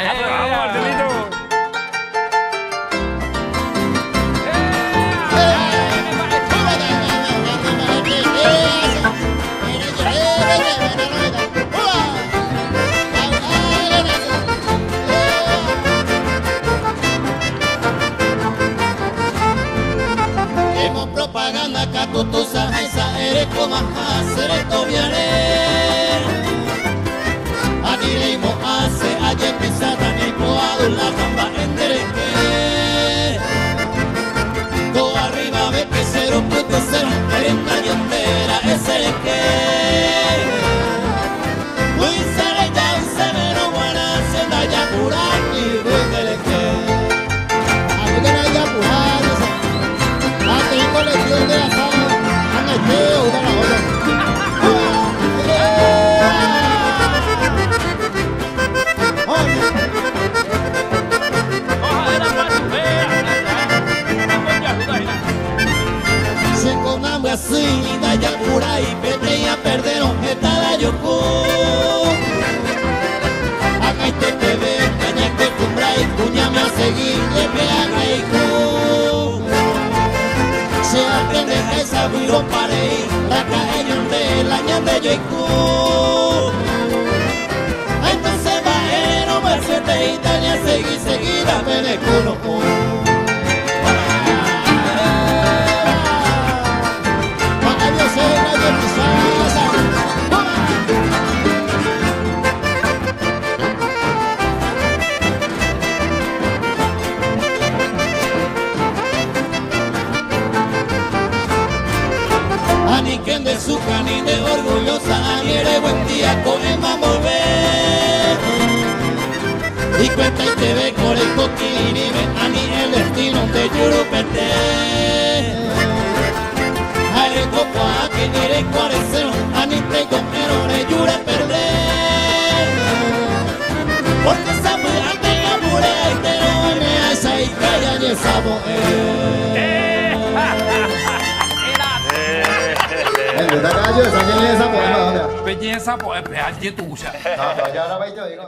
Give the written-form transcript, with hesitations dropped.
Vamos, Marcelito. Propaganda catutusa, esa eres como hacer esto viene. Adiremo hace ayer pisada ni poado la gamba en dereque. Todo arriba ve que 0.0 eres entera, ese es que. Muy sale ya un severo buena se da ya curani, muy dereque. Aquí no hay apurado. Colección de la sala, han hecho una la otra. Se con hambre así, da ya por ahí, vete a perder objetada yoko. Acá este TV, caña que cumbra y cuña me a seguir, le pega reico. Se aprende a esa viro parei, la cae de la ñande yo y entonces bajero, mercete Italia, seguida, me conozco. Para Dios sea nadie pisada. Ani quien de su cani de orgullosa, ani eres buen día con el volver. Y cuenta y te ve con el coquini, ani el destino de Yurupete. Ay, copo aquí ni eres cuarecero, ani te comero de Yure perder. Porque esa mujer te apure y te lo me hace y calla y esa mujer. Está cayo, esa poema, ¿dónde? Belleza, pues, pedazo tuya. No, ya ahora vais yo digo.